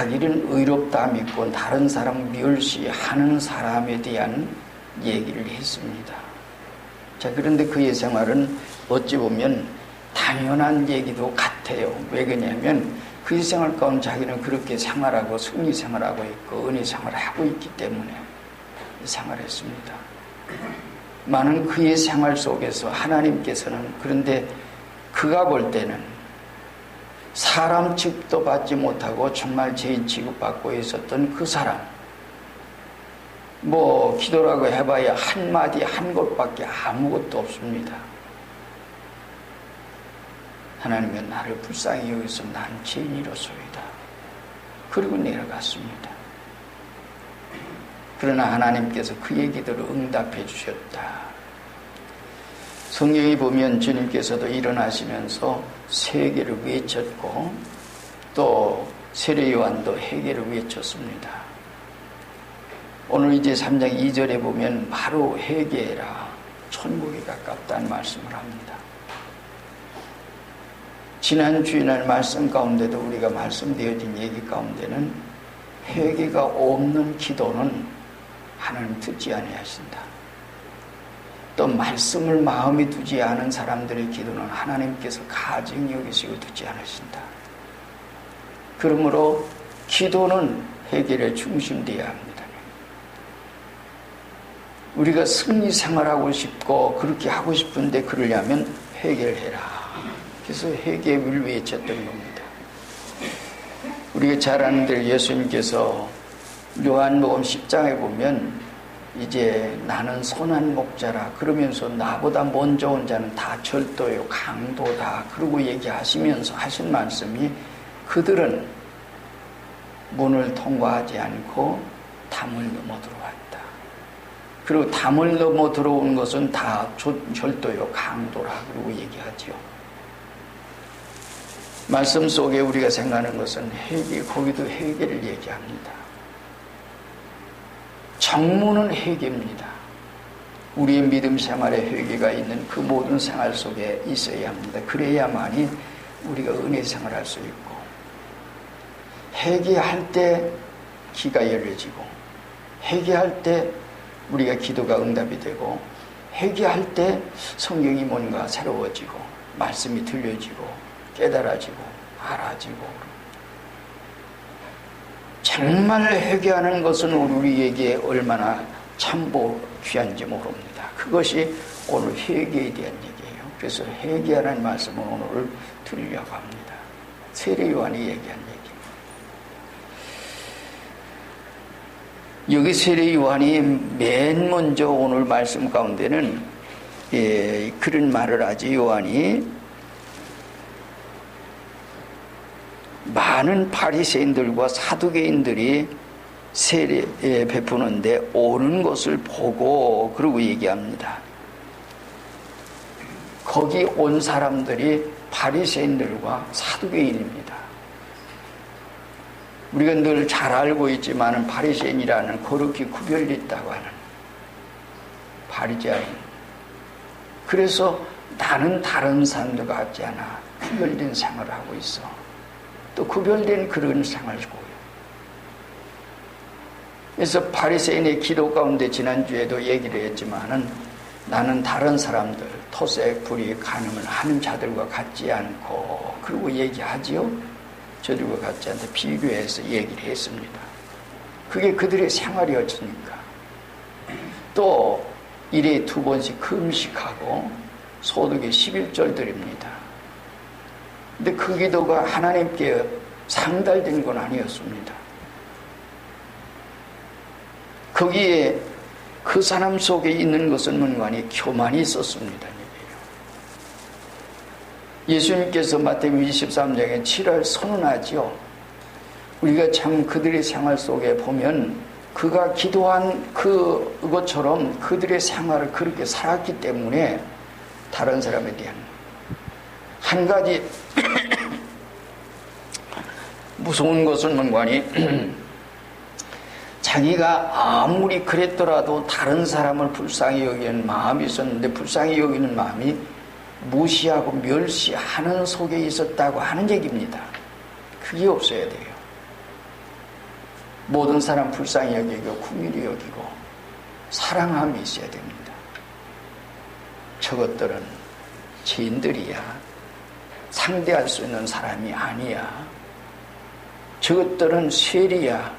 자기는 의롭다 믿고 다른 사람 멸시하는 사람에 대한 얘기를 했습니다. 자, 그런데 그의 생활은 어찌 보면 당연한 얘기도 같아요. 왜 그러냐면 그의 생활 가운데 자기는 그렇게 생활하고 승리 생활하고 있고 은혜 생활을 하고 있기 때문에 생활했습니다. 많은 그의 생활 속에서 하나님께서는 그런데 그가 볼 때는 사람 취급도 받지 못하고 정말 죄인 취급받고 있었던 그 사람, 뭐 기도라고 해봐야 한마디 한 것밖에 아무것도 없습니다. 하나님은 나를 불쌍히 여기서 난 죄인이로소이다. 그리고 내려갔습니다. 그러나 하나님께서 그의 기도를 응답해 주셨다. 성경에 보면 주님께서도 일어나시면서 세계를 외쳤고 또 세례 요한도 회개를 외쳤습니다. 오늘 이제 3장 2절에 보면 바로 회개해라, 천국에 가깝다는 말씀을 합니다. 지난 주일날 말씀 가운데도 우리가 말씀드려진 얘기 가운데는 회개가 없는 기도는 하나님 듣지 아니하신다. 또 말씀을 마음에 두지 않은 사람들의 기도는 하나님께서 가증히 여기시고 듣지 않으신다. 그러므로 기도는 회개에 중심되어야 합니다. 우리가 승리 생활하고 싶고 그렇게 하고 싶은데 그러려면 회개를 해라. 그래서 회개를 외쳤던 겁니다. 우리가 잘 아는 대로 예수님께서 요한복음 10장에 보면 이제 나는 선한 목자라 그러면서 나보다 먼저 온 자는 다 절도요 강도다 그러고 얘기하시면서 하신 말씀이 그들은 문을 통과하지 않고 담을 넘어 들어왔다. 그리고 담을 넘어 들어온 것은 다 절도요 강도라 그러고 얘기하지요. 말씀 속에 우리가 생각하는 것은 회개, 거기도 회개를 얘기합니다. 정문은 회개입니다. 우리의 믿음 생활에 회개가 있는 그 모든 생활 속에 있어야 합니다. 그래야만이 우리가 은혜 생활할 수 있고 회개할 때 귀가 열려지고 회개할 때 우리가 기도가 응답이 되고 회개할 때 성경이 뭔가 새로워지고 말씀이 들려지고 깨달아지고 알아지고 정말 회개하는 것은 우리에게 얼마나 참보 귀한지 모릅니다. 그것이 오늘 회개에 대한 얘기예요. 그래서 회개하라는 말씀을 오늘 드리려고 합니다. 세례 요한이 얘기한 얘기. 여기 세례 요한이 맨 먼저 오늘 말씀 가운데는 그런 말을 하지. 요한이 많은 바리새인들과 사두개인들이 세례 베푸는데 오는 것을 보고 그러고 얘기합니다. 거기 온 사람들이 바리새인들과 사두개인입니다. 우리가 늘 잘 알고 있지만 바리새인이라는 거룩히 구별됐다고 하는 바리새인. 그래서 나는 다른 사람들과 같지 않아 구별된 생활을 하고 있어. 또 구별된 그런 생활이고요. 그래서 바리새인의 기도 가운데 지난주에도 얘기를 했지만은 나는 다른 사람들 토색, 불의, 간음을 하는 자들과 같지 않고 그리고 얘기하지요. 저들과 같지 않다 비교해서 얘기를 했습니다. 그게 그들의 생활이었으니까. 또 일에 2번씩 금식하고 소득의 11절 드립니다. 근데 그 기도가 하나님께 상달된 건 아니었습니다. 거기에 그 사람 속에 있는 것은 뭔가니 교만이 있었습니다. 예수님께서 마태복음 23장에 7월 선언하지요. 우리가 참 그들의 생활 속에 보면 그가 기도한 그것처럼 그들의 생활을 그렇게 살았기 때문에 다른 사람에 대한 한 가지 무서운 것은 뭔가니 자기가 아무리 그랬더라도 다른 사람을 불쌍히 여기는 마음이 있었는데 불쌍히 여기는 마음이 무시하고 멸시하는 속에 있었다고 하는 얘기입니다. 그게 없어야 돼요. 모든 사람 불쌍히 여기고 긍휼히 여기고 사랑함이 있어야 됩니다. 저것들은 죄인들이야. 상대할 수 있는 사람이 아니야. 저것들은 세리야.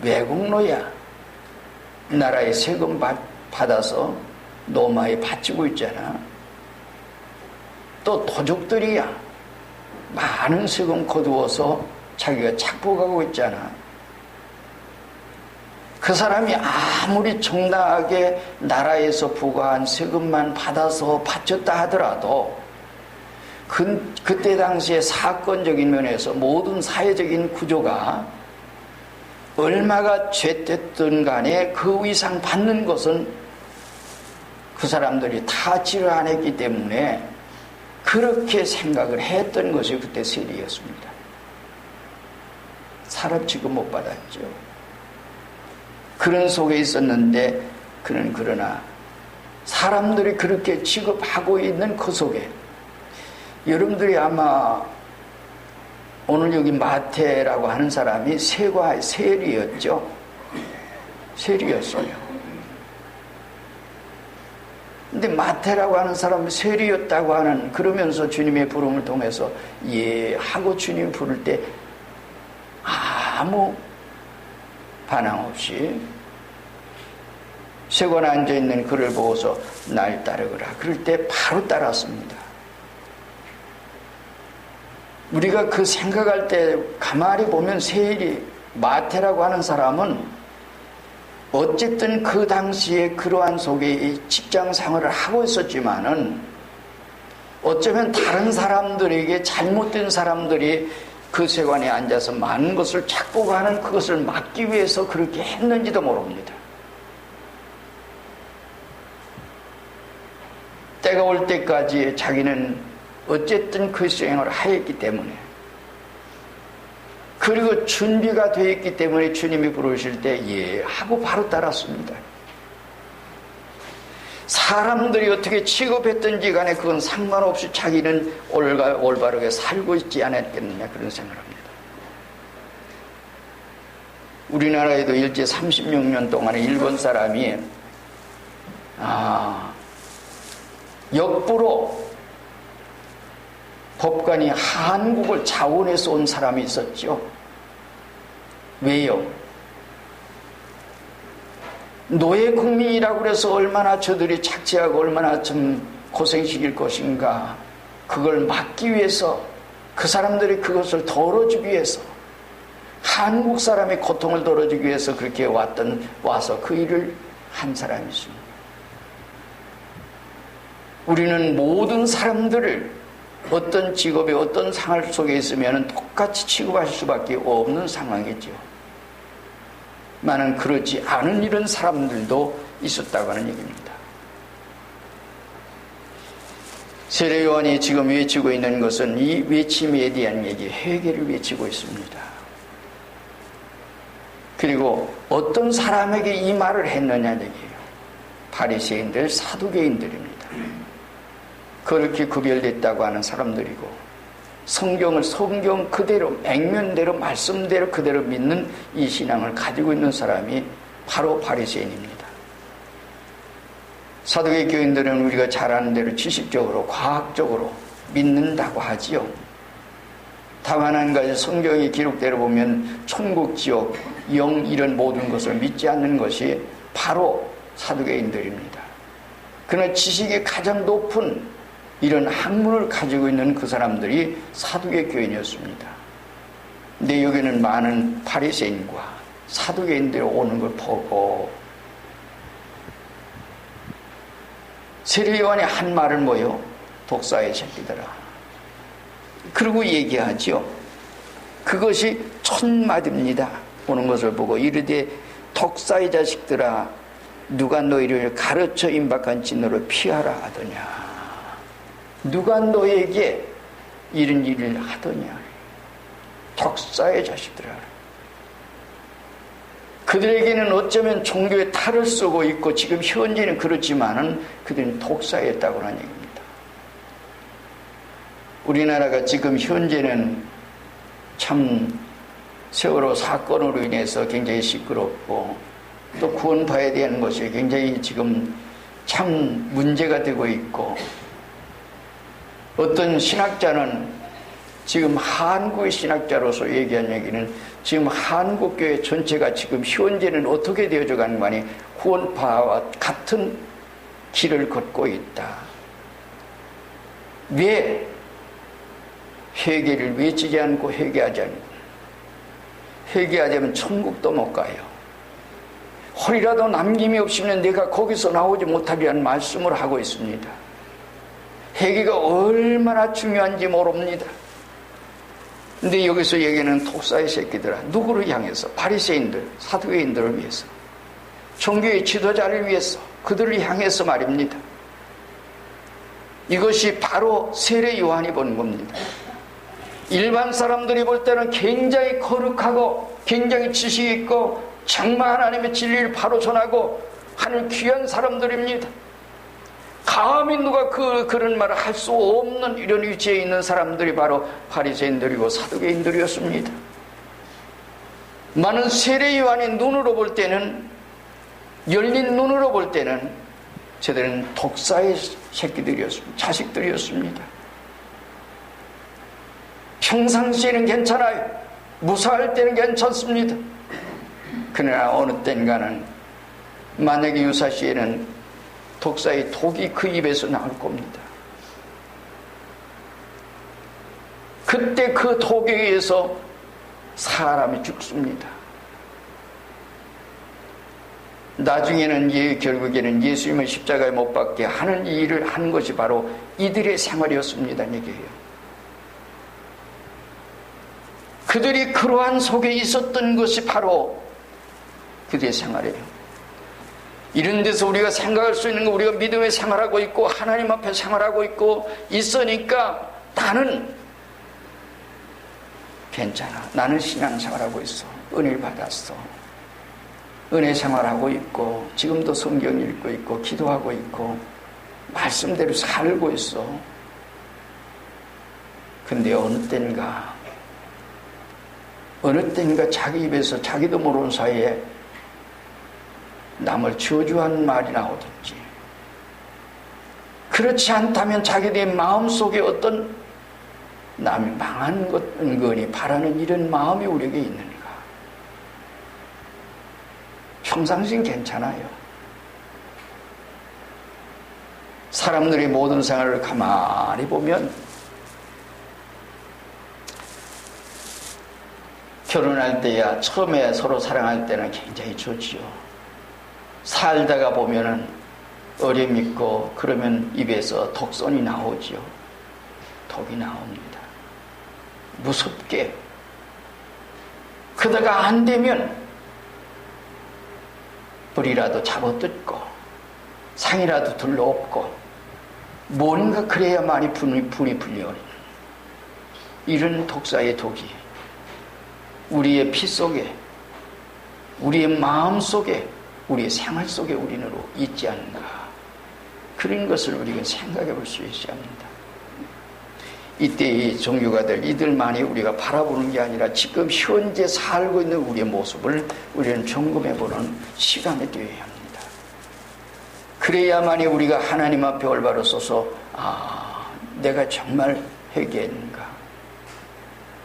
외국노야. 나라의 세금 받아서 노마에 바치고 있잖아. 또 도적들이야. 많은 세금 거두어서 자기가 착복하고 있잖아. 그 사람이 아무리 정당하게 나라에서 부과한 세금만 받아서 바쳤다 하더라도 그때 당시에 사건적인 면에서 모든 사회적인 구조가 얼마가 죄됐든 간에 그 이상 받는 것은 그 사람들이 타치를 안 했기 때문에 그렇게 생각을 했던 것이 그때 세리였습니다. 사람 취급 못 받았죠. 그런 속에 있었는데 그는 그러나 사람들이 그렇게 취급하고 있는 그 속에 여러분들이 아마 오늘 여기 마태라고 하는 사람이 세리였죠. 세리였어요. 근데 마태라고 하는 사람은 세리였다고 하는 그러면서 주님의 부름을 통해서 예 하고 주님 부를 때 아무 반항 없이 세관에 앉아있는 그를 보고서 날 따르거라. 그럴 때 바로 따랐습니다. 우리가 그 생각할 때 가만히 보면 세리 마태라고 하는 사람은 어쨌든 그 당시에 그러한 속에 이 직장 생활을 하고 있었지만은 어쩌면 다른 사람들에게 잘못된 사람들이 그 세관에 앉아서 많은 것을 착복하는 그것을 막기 위해서 그렇게 했는지도 모릅니다. 때가 올 때까지 자기는 어쨌든 그 수행을 하였기 때문에 그리고 준비가 되어 있기 때문에 주님이 부르실 때 예 하고 바로 따랐습니다. 사람들이 어떻게 취급했든지 간에 그건 상관없이 자기는 올바르게 살고 있지 않았겠느냐 그런 생각을 합니다. 우리나라에도 일제 36년 동안에 일본 사람이 역부로 법관이 한국을 자원해서 온 사람이 있었죠. 왜요? 노예 국민이라고 해서 얼마나 저들이 착취하고 얼마나 좀 고생시킬 것인가 그걸 막기 위해서 그 사람들이 그것을 덜어주기 위해서 한국 사람의 고통을 덜어주기 위해서 그렇게 와서 그 일을 한 사람이 있습니다. 우리는 모든 사람들을 어떤 직업에 어떤 상황 속에 있으면 똑같이 취급할 수밖에 없는 상황이죠. 많은 그렇지 않은 이런 사람들도 있었다고 하는 얘기입니다. 세례 요한이 지금 외치고 있는 것은 이 외침에 대한 얘기, 회개를 외치고 있습니다. 그리고 어떤 사람에게 이 말을 했느냐 얘기예요. 바리새인들, 사두개인들입니다. 그렇게 구별됐다고 하는 사람들이고 성경 그대로 맹면대로 말씀대로 그대로 믿는 이 신앙을 가지고 있는 사람이 바로 바리새인입니다. 사두개 교인들은 우리가 잘 아는 대로 지식적으로 과학적으로 믿는다고 하지요. 다만 한 가지 성경의 기록대로 보면 천국, 지옥, 영 이런 모든 것을 믿지 않는 것이 바로 사두개인들입니다. 그러나 지식이 가장 높은 이런 학문을 가지고 있는 그 사람들이 사두개 교인이었습니다. 근데 여기는 많은 바리새인과 사두개인들이 오는 걸 보고 세례 요한이 한 말은 뭐요? 독사의 새끼들아. 그리고 얘기하죠. 그것이 첫마디입니다. 오는 것을 보고 이르되 독사의 자식들아 누가 너희를 가르쳐 임박한 진노를 피하라 하더냐. 누가 너에게 이런 일을 하더냐. 독사의 자식들아. 그들에게는 어쩌면 종교의 탈을 쓰고 있고 지금 현재는 그렇지만은 그들은 독사였다고 하는 얘기입니다. 우리나라가 지금 현재는 참 세월호 사건으로 인해서 굉장히 시끄럽고 또 구원파에 대한 것이 굉장히 지금 참 문제가 되고 있고, 어떤 신학자는 지금 한국의 신학자로서 얘기한 얘기는 지금 한국교회 전체가 지금 현재는 어떻게 되어져 가는 거 아니 구원파와 같은 길을 걷고 있다. 왜 회개를 외치지 않고 회개하지 않고, 회개하자면 천국도 못 가요. 허리라도 남김이 없으면 내가 거기서 나오지 못하리라는 말씀을 하고 있습니다. 회개가 얼마나 중요한지 모릅니다. 근데 여기서 얘기하는 독사의 새끼들아, 누구를 향해서? 바리새인들, 사두개인들을 위해서, 종교의 지도자를 위해서, 그들을 향해서 말입니다. 이것이 바로 세례 요한이 본 겁니다. 일반 사람들이 볼 때는 굉장히 거룩하고 굉장히 지식이 있고 정말 하나님의 진리를 바로 전하고 하는 귀한 사람들입니다. 감히 누가 그런 말을 할 수 없는 이런 위치에 있는 사람들이 바로 바리새인들이고 사두개인들이었습니다. 많은 세례 요한의 눈으로 볼 때는, 열린 눈으로 볼 때는 저들은 독사의 새끼들이었습니다. 자식들이었습니다. 평상시에는 괜찮아요. 무사할 때는 괜찮습니다. 그러나 어느 땐가는 만약에 유사시에는 독사의 독이 그 입에서 나올 겁니다. 그때 그 독에 의해서 사람이 죽습니다. 나중에는 결국에는 예수님을 십자가에 못 박게 하는 이 일을 한 것이 바로 이들의 생활이었습니다. 얘기해요. 그들이 그러한 속에 있었던 것이 바로 그들의 생활이에요. 이런 데서 우리가 생각할 수 있는 거, 우리가 믿음의 생활하고 있고 하나님 앞에 생활하고 있고 있으니까 나는 괜찮아. 나는 신앙생활하고 있어. 은혜를 받았어. 은혜 생활하고 있고 지금도 성경 읽고 있고 기도하고 있고 말씀대로 살고 있어. 근데 어느 땐가 자기 입에서 자기도 모르는 사이에 남을 저주한 말이 나오든지, 그렇지 않다면 자기들의 마음속에 어떤 남이 망한 것 은근히 바라는 이런 마음이 우리에게 있는가. 평상시엔 괜찮아요. 사람들의 모든 생활을 가만히 보면 결혼할 때야 처음에 서로 사랑할 때는 굉장히 좋지요. 살다가 보면은 어려움 있고 그러면 입에서 독선이 나오지요. 독이 나옵니다. 무섭게. 그러다가 안 되면 불이라도 잡아뜯고 상이라도 둘러엎고 뭔가 그래야만이 불이 불려오는 이런 독사의 독이 우리의 피 속에, 우리의 마음 속에, 우리의 생활 속에 우리로 있지 않는가. 그런 것을 우리가 생각해 볼 수 있어야 합니다. 이때 이 종교가들, 이들만이 우리가 바라보는 게 아니라 지금 현재 살고 있는 우리의 모습을 우리는 점검해 보는 시간이 되어야 합니다. 그래야만이 우리가 하나님 앞에 올바로 서서 내가 정말 회개했는가,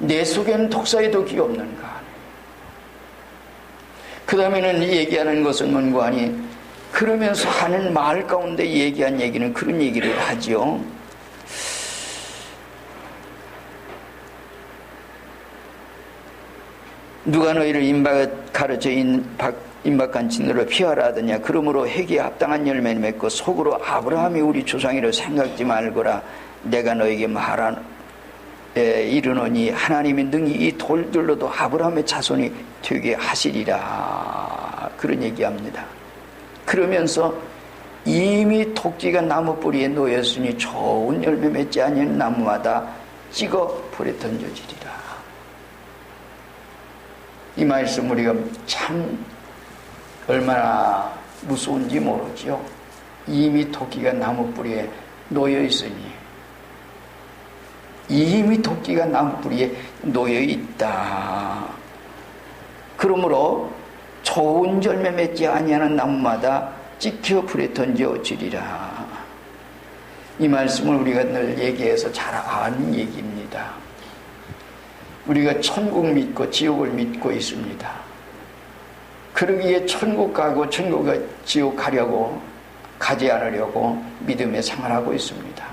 내 속에는 독사의 독이 없는가. 그 다음에는 얘기하는 것은 뭔가 아니, 그러면서 하는 말 가운데 얘기한 얘기는 그런 얘기를 하죠. 누가 너희를 가르쳐 임박한 진노로 피하라 하더냐. 그러므로 회개에 합당한 열매를 맺고 속으로 아브라함이 우리 조상이라 생각지 말거라. 내가 너에게 이르노니 하나님이 능히 이 돌들로도 아브라함의 자손이 되게 하시리라. 그런 얘기합니다. 그러면서 이미 토끼가 나무 뿌리에 놓였으니 좋은 열매 맺지 아니한 나무마다 찍어 불에 던져지리라. 이 말씀 우리가 참 얼마나 무서운지 모르죠. 이미 토끼가 나무 뿌리에 놓여 있으니, 이미 토끼가 나무 뿌리에 놓여 있다. 그러므로 좋은 열매 맺지 아니하는 나무마다 찍혀 불에 던져지리라. 이 말씀을 우리가 늘 얘기해서 잘 아는 얘기입니다. 우리가 천국 믿고 지옥을 믿고 있습니다. 그러기에 천국 가고 지옥 가려고 가지 않으려고 믿음의 생활하고 있습니다.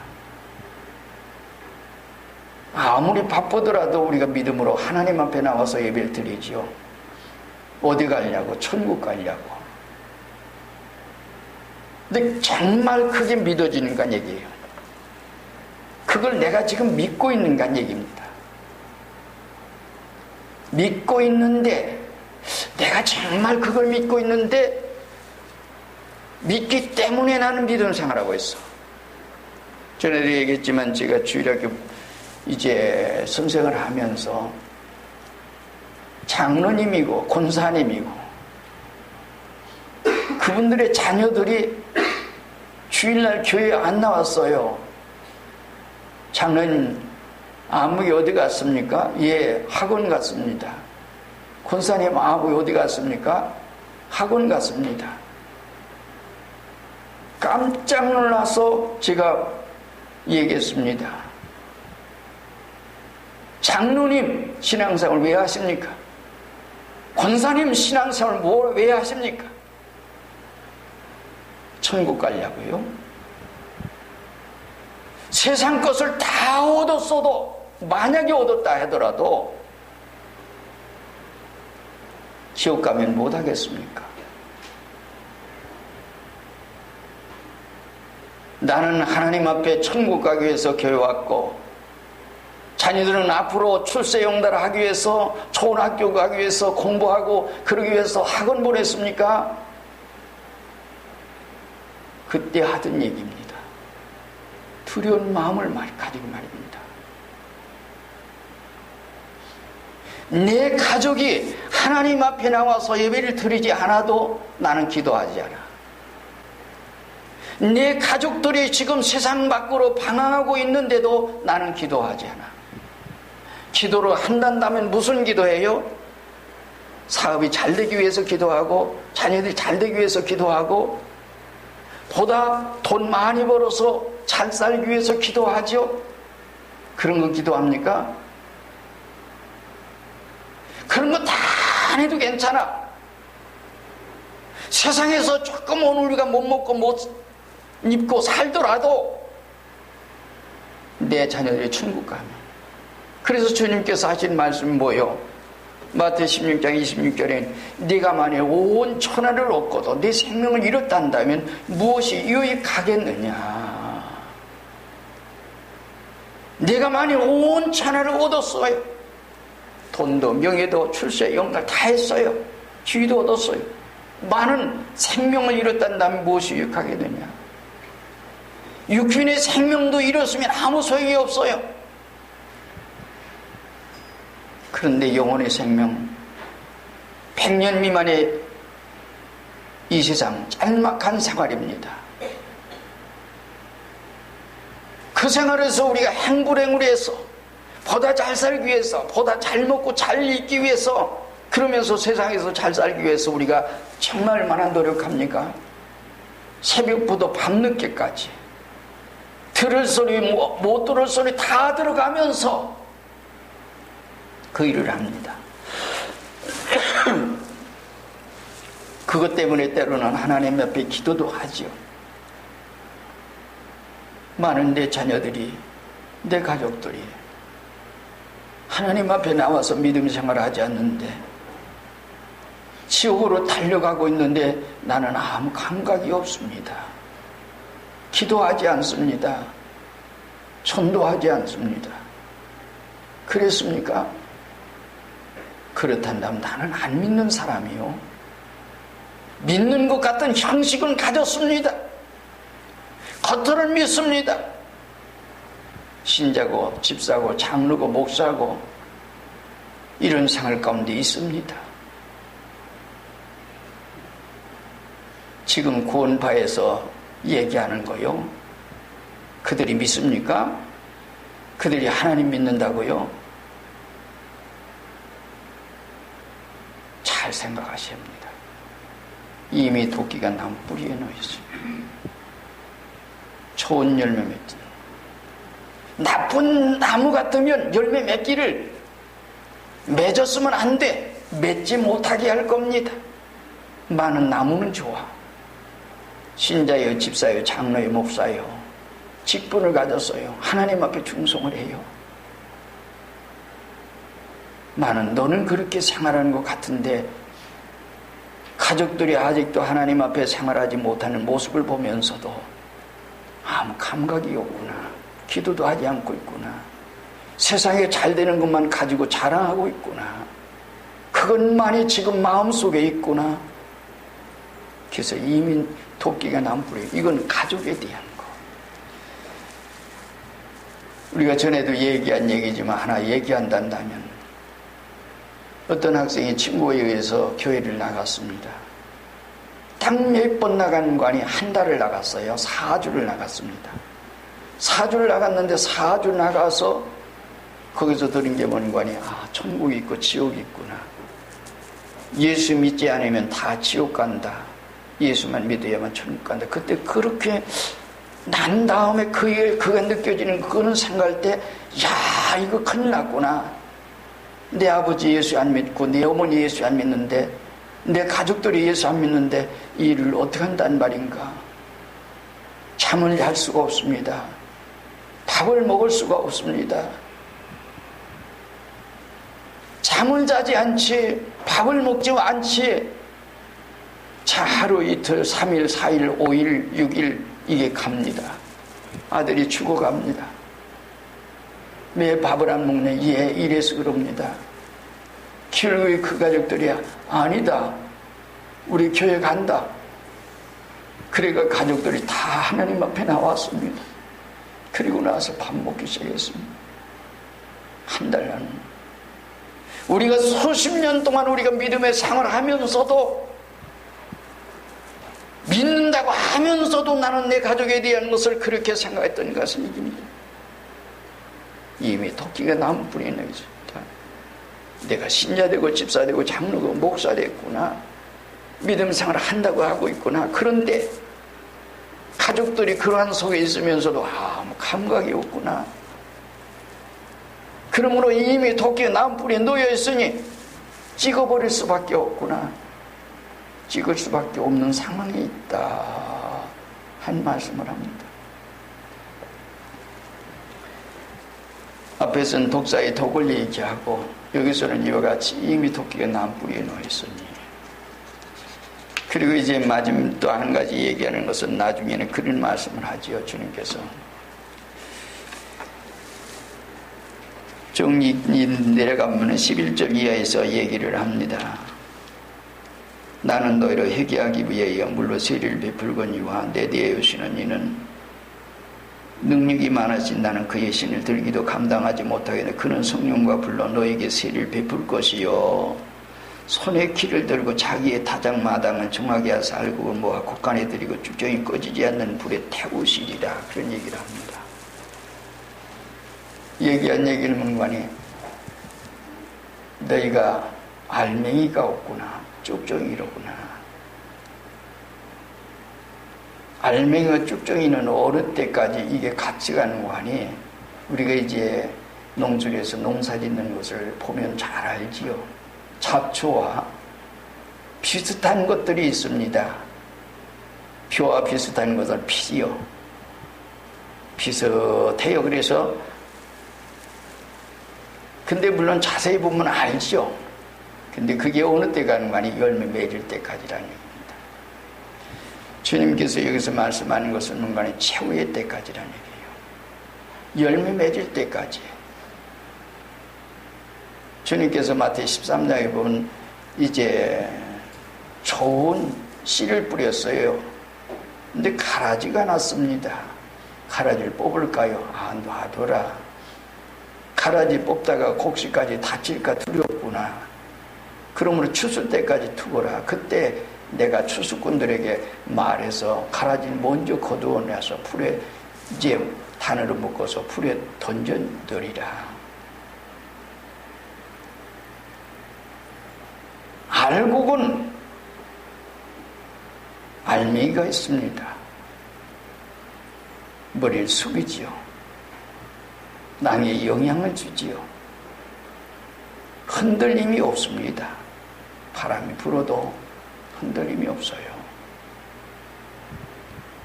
아무리 바쁘더라도 우리가 믿음으로 하나님 앞에 나와서 예배를 드리지요. 어디 가려고? 천국 가려고. 근데 정말 그게 믿어지는가 얘기예요. 그걸 내가 지금 믿고 있는가 얘기입니다. 믿고 있는데, 내가 정말 그걸 믿고 있는데, 믿기 때문에 나는 믿음 생활하고 있어. 전에도 얘기했지만 제가 주일학교 이제 선생을 하면서 장로님이고 권사님이고 그분들의 자녀들이 주일날 교회에 안 나왔어요. 장로님 아무개 어디 갔습니까? 예, 학원 갔습니다. 권사님 아무개 어디 갔습니까? 학원 갔습니다. 깜짝 놀라서 제가 얘기했습니다. 장로님 신앙생활 왜 하십니까? 권사님 신앙생활 왜 하십니까? 천국 가려고요? 세상 것을 다 얻었어도, 만약에 얻었다 하더라도 지옥 가면 못 하겠습니까? 나는 하나님 앞에 천국 가기 위해서 교회 왔고, 자녀들은 앞으로 출세 용달을 하기 위해서 좋은 학교 가기 위해서 공부하고 그러기 위해서 학원 보냈습니까? 그때 하던 얘기입니다. 두려운 마음을 가지고 말입니다. 내 가족이 하나님 앞에 나와서 예배를 드리지 않아도 나는 기도하지 않아. 내 가족들이 지금 세상 밖으로 방황하고 있는데도 나는 기도하지 않아. 기도를 한다면 무슨 기도해요? 사업이 잘 되기 위해서 기도하고, 자녀들이 잘 되기 위해서 기도하고, 보다 돈 많이 벌어서 잘 살기 위해서 기도하죠? 그런 거 기도합니까? 그런 거 다 안 해도 괜찮아. 세상에서 조금 오늘 우리가 못 먹고 못 입고 살더라도 내 자녀들이 천국 가면. 그래서 주님께서 하신 말씀이 뭐예요? 마태 16장 26절에 네가 만일 온 천하를 얻고도 네 생명을 잃었단다면 무엇이 유익하겠느냐. 네가 만일 온 천하를 얻었어요. 돈도 명예도 출세 영달 다 했어요. 지위도 얻었어요. 많은 생명을 잃었단다면 무엇이 유익하겠느냐. 육신의 생명도 잃었으면 아무 소용이 없어요. 그런데 영혼의 생명, 100년 미만의 이 세상 짤막한 생활입니다. 그 생활에서 우리가 행불행울해서 보다 잘 살기 위해서, 보다 잘 먹고 잘 입기 위해서, 그러면서 세상에서 잘 살기 위해서 우리가 정말 얼마나 노력합니까? 새벽부터 밤늦게까지 들을 소리 못 들을 소리 다 들어가면서 그 일을 합니다. 그것 때문에 때로는 하나님 옆에 기도도 하죠. 많은 내 자녀들이, 내 가족들이 하나님 앞에 나와서 믿음 생활을 하지 않는데 지옥으로 달려가고 있는데 나는 아무 감각이 없습니다. 기도하지 않습니다. 전도하지 않습니다. 그랬습니까? 그렇단다면 나는 안 믿는 사람이요. 믿는 것 같은 형식은 가졌습니다. 겉으로는 믿습니다. 신자고 집사고 장로고 목사고 이런 생활 가운데 있습니다. 지금 구원파에서 얘기하는 거요. 그들이 믿습니까? 그들이 하나님 믿는다고요? 잘 잘 생각하셔야 합니다. 이미 도끼가 나무 뿌리에 놓여 있어요. 좋은 열매 맺지. 나쁜 나무 같으면 열매 맺기를 맺었으면 안 돼. 맺지 못하게 할 겁니다. 많은 나무는 좋아. 신자요, 집사요, 장로요, 목사요, 직분을 가졌어요. 하나님 앞에 충성을 해요. 나는 너는 그렇게 생활하는 것 같은데 가족들이 아직도 하나님 앞에 생활하지 못하는 모습을 보면서도 아무 감각이 없구나. 기도도 하지 않고 있구나. 세상에 잘 되는 것만 가지고 자랑하고 있구나. 그것만이 지금 마음속에 있구나. 그래서 이미 도끼가 남불이에요. 이건 가족에 대한 거. 우리가 전에도 얘기한 얘기지만 하나 얘기한다면 어떤 학생이 친구에 의해서 교회를 나갔습니다. 딱 몇 번 나간 관이 한 달을 나갔어요. 4주를 나갔습니다. 4주를 나갔는데 4주 나가서 거기서 들은 게 뭔 관이 천국이 있고 지옥이 있구나. 예수 믿지 않으면 다 지옥 간다. 예수만 믿어야만 천국 간다. 그때 그렇게 난 다음에 그가 느껴지는 그거는 생각할 때 야 이거 큰일 났구나. 내 아버지 예수 안 믿고 내 어머니 예수 안 믿는데 내 가족들이 예수 안 믿는데 이 일을 어떻게 한다는 말인가. 잠을 잘 수가 없습니다. 밥을 먹을 수가 없습니다. 잠을 자지 않지 밥을 먹지 않지 자 하루 이틀 3일 4일 5일 6일 이게 갑니다. 아들이 죽어갑니다. 왜 밥을 안 먹냐. 예, 이래서 그럽니다. 결국에 그 가족들이 아니다 우리 교회 간다. 그래가 가족들이 다 하나님 앞에 나왔습니다. 그리고 나서 밥 먹기 시작했습니다. 한 달 난 우리가 수십 년 동안 우리가 믿음의 생활을 하면서도 믿는다고 하면서도 나는 내 가족에 대한 것을 그렇게 생각했던 것은 이깁니다. 이미 도끼가 나무 뿌리에 놓여 있습니다. 내가 신자되고 집사되고 장로고 목사 됐구나. 믿음 생활을 한다고 하고 있구나. 그런데 가족들이 그러한 속에 있으면서도 아무 감각이 없구나. 그러므로 이미 도끼가 나무 뿌리에 놓여 있으니 찍어버릴 수밖에 없구나. 찍을 수밖에 없는 상황에 있다 한 말씀을 합니다. 앞에서는 독사의 독을 얘기하고 여기서는 이와 같이 이미 도끼가 나무 뿌리에 놓여 있으니 그리고 이제 마지막 또 한 가지 얘기하는 것은 나중에는 그런 말씀을 하지요. 주님께서 정리 내려가면 11절 이하에서 얘기를 합니다. 나는 너희로 회개하기 위하여 물로 세리를 베풀거니와 내 뒤에 오시는 이는 능력이 많으신 나는 그의 신을 들기도 감당하지 못하겠네. 그는 성령과 불로 너에게 세리를 베풀 것이요 손에 키를 들고 자기의 타작마당을 정하게 하사 알곡을 모아 곡간에 들이고 쭉정이 꺼지지 않는 불에 태우시리라. 그런 얘기를 합니다. 얘기한 얘기를 문관이 너희가 알맹이가 없구나. 쭉정이로구나. 알맹이와 쭉정이는 어느 때까지 이게 같이 가는 거 아니? 우리가 이제 농촌에서 농사 짓는 것을 보면 잘 알지요. 잡초와 비슷한 것들이 있습니다. 표와 비슷한 것은 피요. 비슷해요. 그래서 근데 물론 자세히 보면 알죠. 근데 그게 어느 때 가는 거 아니? 열매 맺을 때까지라는 얘기입니다. 주님께서 여기서 말씀하는 것은 뭔가 최후의 때까지라는 얘기예요. 열매 맺을 때까지. 주님께서 마태복음 13장에 보면 이제 좋은 씨를 뿌렸어요. 근데 가라지가 났습니다. 가라지를 뽑을까요? 놔둬라. 가라지 뽑다가 곡식까지 다칠까 두렵구나. 그러므로 추수 때까지 두거라. 그때 내가 추수꾼들에게 말해서 가라지를 먼저 거두어내서 풀에 이제 단으로 묶어서 풀에 던져드리라. 알곡은 알맹이가 있습니다. 머리를 숙이지요. 땅에 영향을 주지요. 흔들림이 없습니다. 바람이 불어도 흔들림이 없어요.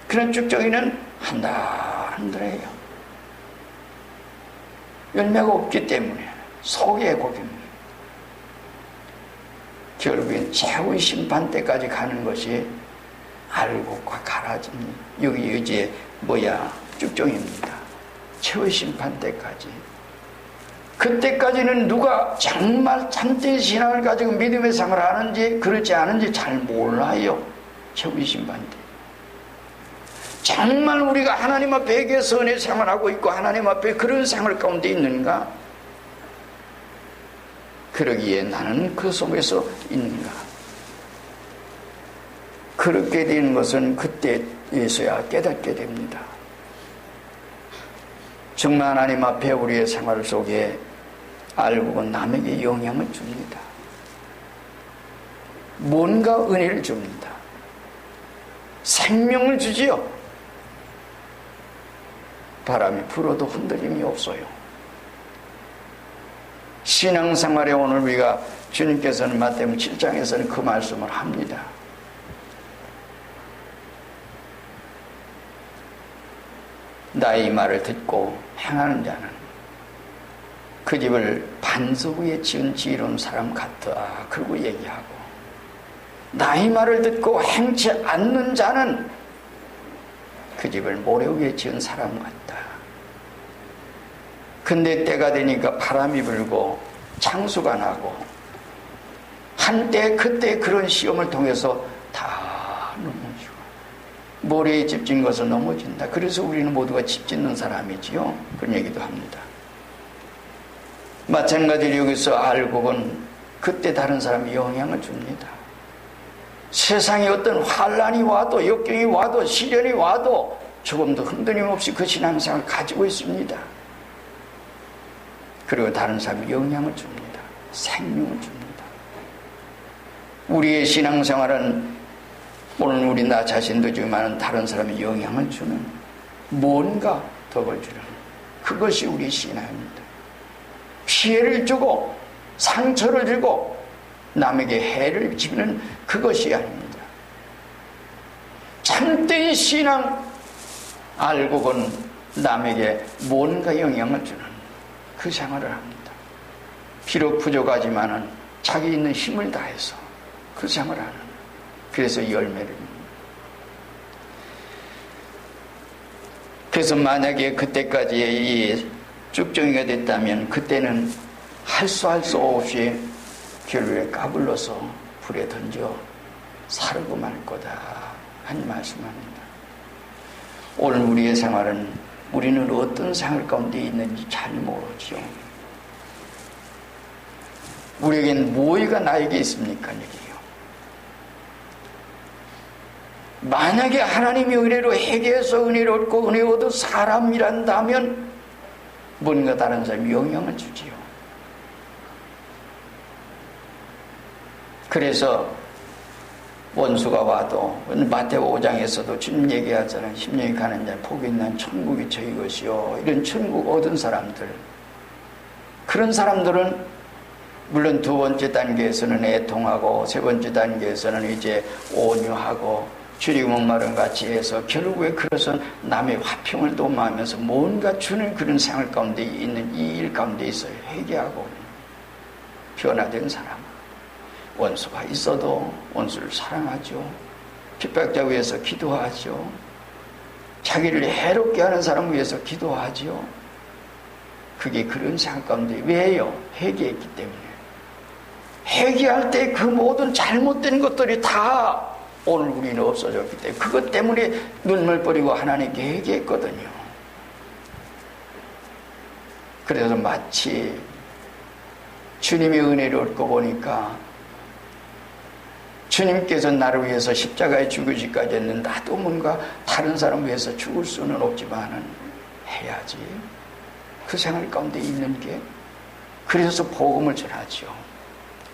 그런 쭉정이는 한들한들해요. 열매가 없기 때문에 속의 곡입니다. 결국엔 최후의 심판 때까지 가는 것이 알곡과 가라지입니다. 여기 이제 쭉정입니다. 최후의 심판 때까지. 그때까지는 누가 정말 참된 신앙을 가지고 믿음의 생활을 하는지 그렇지 않은지 잘 몰라요. 최후의 심판 때. 정말 우리가 하나님 앞에 회개해서 은혜 생활하고 있고 하나님 앞에 그런 생활 가운데 있는가? 그러기에 나는 그 속에서 있는가? 그렇게 되는 것은 그때에서야 깨닫게 됩니다. 정말 하나님 앞에 우리의 생활 속에 알곡은 남에게 영향을 줍니다. 뭔가 은혜를 줍니다. 생명을 주지요. 바람이 불어도 흔들림이 없어요. 신앙생활에 오늘 우리가 주님께서는 마태복음 7장에서는 그 말씀을 합니다. 나의 말을 듣고 행하는 자는 그 집을 반석 위에 지은 사람 같다. 그러고 얘기하고, 나의 말을 듣고 행치 않는 자는 그 집을 모래 위에 지은 사람 같다. 근데 때가 되니까 바람이 불고 창수가 나고 한때 그때 그런 시험을 통해서 다 넘어지고 모래에 집 짓는 것은 넘어진다. 그래서 우리는 모두가 집 짓는 사람이지요. 그런 얘기도 합니다. 마찬가지로 여기서 알곡은 그때 다른 사람이 영향을 줍니다. 세상에 어떤 환란이 와도 역경이 와도 시련이 와도 조금도 흔들림 없이 그 신앙생활을 가지고 있습니다. 그리고 다른 사람이 영향을 줍니다. 생명을 줍니다. 우리의 신앙생활은 오늘 우리 나 자신도 지만 다른 사람이 영향을 주는 뭔가 덕을 주는 그것이 우리 신앙입니다. 피해를 주고 상처를 주고 남에게 해를 주는 그것이 아닙니다. 참된 신앙 알곡은 남에게 뭔가 영향을 주는 그 생활을 합니다. 비록 부족하지만은 자기 있는 힘을 다해서 그 생활을 하는, 그래서 열매를 줍니다. 그래서 만약에 그때까지 이 쭉정이가 됐다면 그때는 할 수 없이 결국에 까불러서 불에 던져 사르고 말 거다 하는 말씀합니다. 오늘 우리의 생활은 우리는 어떤 생활 가운데 있는지 잘 모르죠. 우리에겐 뭐가 나에게 있습니까? 얘기해요. 만약에 하나님의 은혜로 회개해서 은혜를 얻고 은혜 얻은 사람이란다면 뭔가 다른 사람이 영향을 주지요. 그래서 원수가 와도 마태복음 5장에서도 주님 얘기하잖아요. 10년이 가는 자 복이 있는 천국이 저희 것이요. 이런 천국 얻은 사람들, 그런 사람들은 물론 두 번째 단계에서는 애통하고 세 번째 단계에서는 이제 온유하고 줄이고 목마름 같이 해서 결국에 그래서 남의 화평을 도모하면서 뭔가 주는 그런 생활 가운데 있는 이 일 가운데 있어요. 회개하고 변화된 사람. 원수가 있어도 원수를 사랑하죠. 핍박자 위해서 기도하죠. 자기를 해롭게 하는 사람을 위해서 기도하죠. 그게 그런 생각 가운데 왜요? 회개했기 때문에. 회개할 때 그 모든 잘못된 것들이 다 오늘 우리는 없어졌기 때문에 그것 때문에 눈물 버리고 하나님께 회개했거든요. 그래서 마치 주님의 은혜를 얻고 보니까 주님께서 나를 위해서 십자가에 죽으시기까지 했는데 나도 뭔가 다른 사람을 위해서 죽을 수는 없지만은 해야지. 그 생활 가운데 있는 게 그래서 복음을 전하죠.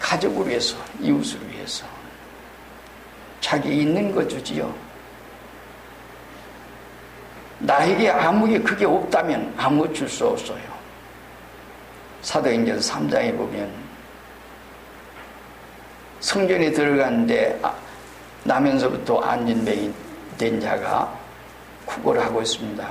가족을 위해서, 이웃을 위해서. 위해서 자기 있는 거 주지요. 나에게 아무게 그게 없다면 아무 줄 수 없어요. 사도행전 3장에 보면 성전에 들어갔는데 나면서부터 안진뱅이 된 자가 구걸을 하고 있습니다.